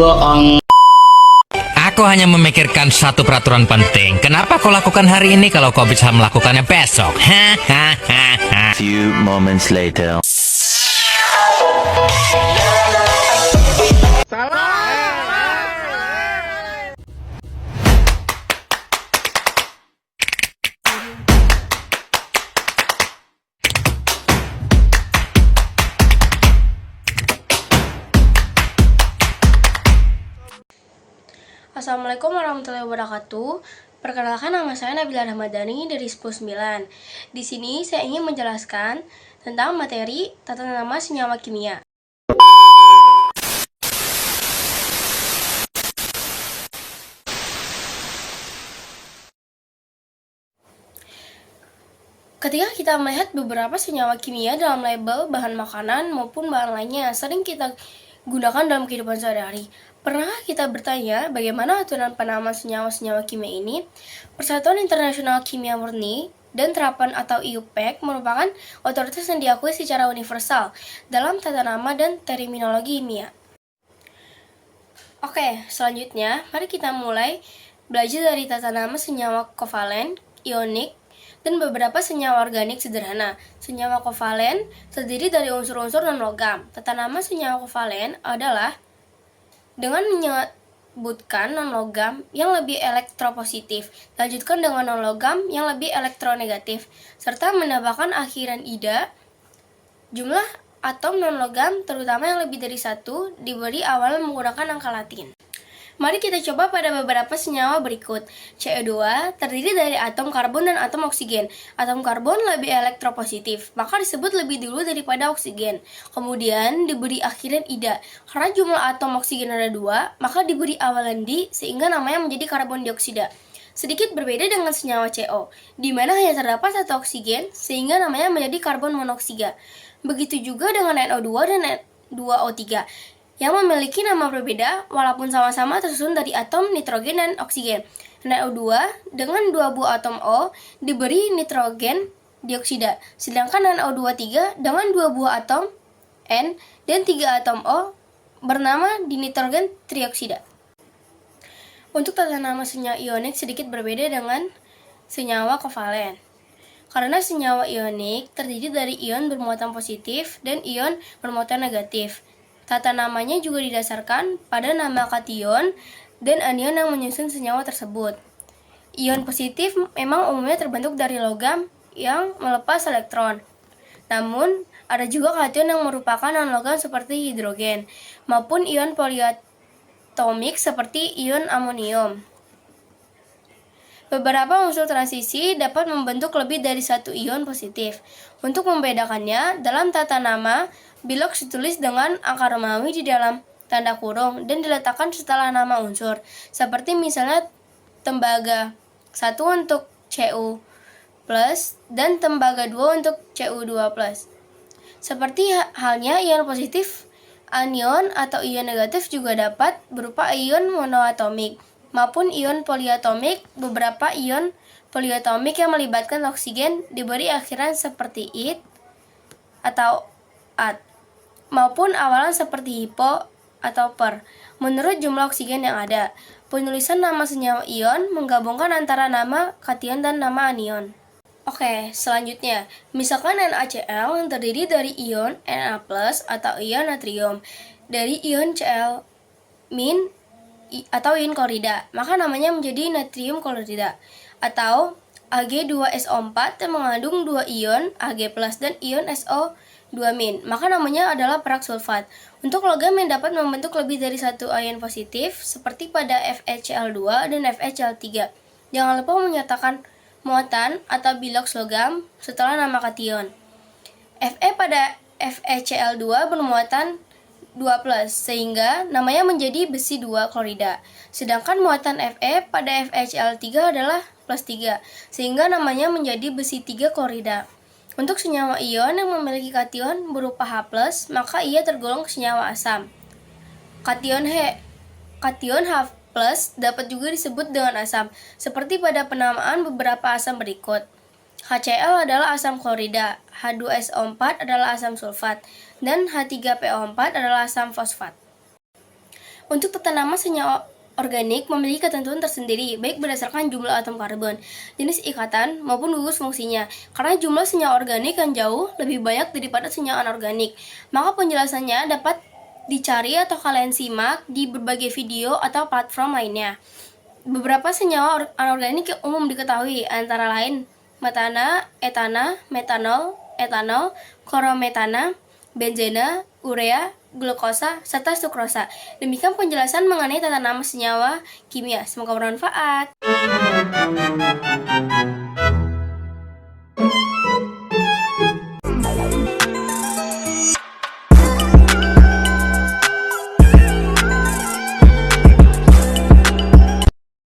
Aku hanya memikirkan satu peraturan penting. Kenapa kau lakukan hari ini kalau kau bisa melakukannya besok? Few moments later. Assalamualaikum warahmatullahi wabarakatuh. Perkenalkan, nama saya Nabila Rahmadani dari 10-9. Di sini saya ingin menjelaskan tentang materi tata nama senyawa kimia. Ketika kita melihat beberapa senyawa kimia dalam label bahan makanan maupun bahan lainnya sering kita gunakan dalam kehidupan sehari-hari. Pernah kita bertanya bagaimana aturan penamaan senyawa-senyawa kimia ini? Persatuan Internasional Kimia Murni dan Terapan atau IUPAC merupakan otoritas yang diakui secara universal dalam tata nama dan terminologi kimia. Oke, selanjutnya mari kita mulai belajar dari tata nama senyawa kovalen, ionik, dan beberapa senyawa organik sederhana. Senyawa kovalen terdiri dari unsur-unsur non-logam. Tata nama senyawa kovalen adalah dengan menyebutkan non-logam yang lebih elektropositif, lanjutkan dengan non-logam yang lebih elektronegatif, serta menambahkan akhiran ida. Jumlah atom non-logam, terutama yang lebih dari satu, diberi awal menggunakan angka Latin. Mari kita coba pada beberapa senyawa berikut. CO2 terdiri dari atom karbon dan atom oksigen. Atom karbon lebih elektropositif, maka disebut lebih dulu daripada oksigen. Kemudian diberi akhiran ida. Karena jumlah atom oksigen ada 2, maka diberi awalan di sehingga namanya menjadi karbon dioksida. Sedikit berbeda dengan senyawa CO, di mana hanya terdapat satu oksigen sehingga namanya menjadi karbon monoksida. Begitu juga dengan NO2 dan N2O3. yang memiliki nama berbeda walaupun sama-sama tersusun dari atom nitrogen dan oksigen. NO2 dengan 2 buah atom O diberi nitrogen dioksida, sedangkan NO23 dengan 2 buah atom N dan 3 atom O bernama dinitrogen trioksida. Untuk tata nama senyawa ionik sedikit berbeda dengan senyawa kovalen. Karena senyawa ionik terdiri dari ion bermuatan positif dan ion bermuatan negatif. Tata namanya juga didasarkan pada nama kation dan anion yang menyusun senyawa tersebut. Ion positif memang umumnya terbentuk dari logam yang melepas elektron. Namun, ada juga kation yang merupakan non-logam seperti hidrogen, maupun ion poliatomik seperti ion amonium. Beberapa unsur transisi dapat membentuk lebih dari satu ion positif. Untuk membedakannya, dalam tata nama, Bilox ditulis dengan angka Romawi di dalam tanda kurung dan diletakkan setelah nama unsur. Seperti misalnya tembaga 1 untuk Cu+, dan tembaga 2 untuk Cu2+. Seperti halnya ion positif, anion atau ion negatif juga dapat berupa ion monoatomik maupun ion poliatomik. Beberapa ion poliatomik yang melibatkan oksigen diberi akhiran seperti it atau at, maupun awalan seperti hipo atau per, menurut jumlah oksigen yang ada. Penulisan nama senyawa ion menggabungkan antara nama kation dan nama anion. Oke, selanjutnya, misalkan NaCl yang terdiri dari ion Na+ atau ion natrium, dari ion Cl- atau ion klorida, maka namanya menjadi natrium klorida. Atau Ag2SO4 yang mengandung 2 ion Ag+ dan ion SO2-, maka namanya adalah perak sulfat. Untuk logam yang dapat membentuk lebih dari satu ion positif, seperti pada FeCl2 dan FeCl3, jangan lupa menyatakan muatan atau bilox logam setelah nama kation. Fe pada FeCl2 bermuatan 2+, sehingga namanya menjadi besi 2 klorida. Sedangkan muatan Fe pada FeCl3 adalah +3, sehingga namanya menjadi besi 3 klorida. Untuk senyawa ion yang memiliki kation berupa H+, maka ia tergolong senyawa asam. Kation H+ dapat juga disebut dengan asam, seperti pada penamaan beberapa asam berikut. HCl adalah asam klorida, H2SO4 adalah asam sulfat, dan H3PO4 adalah asam fosfat. Untuk tata nama senyawa organik memiliki ketentuan tersendiri, baik berdasarkan jumlah atom karbon, jenis ikatan, maupun gugus fungsinya. Karena jumlah senyawa organik yang jauh lebih banyak daripada senyawa anorganik, maka penjelasannya dapat dicari atau kalian simak di berbagai video atau platform lainnya. Beberapa senyawa anorganik yang umum diketahui antara lain metana, etana, metanol, etanol, klorometana, benzena, urea, glukosa, serta sukrosa. Demikian penjelasan mengenai tata nama senyawa kimia. Semoga bermanfaat.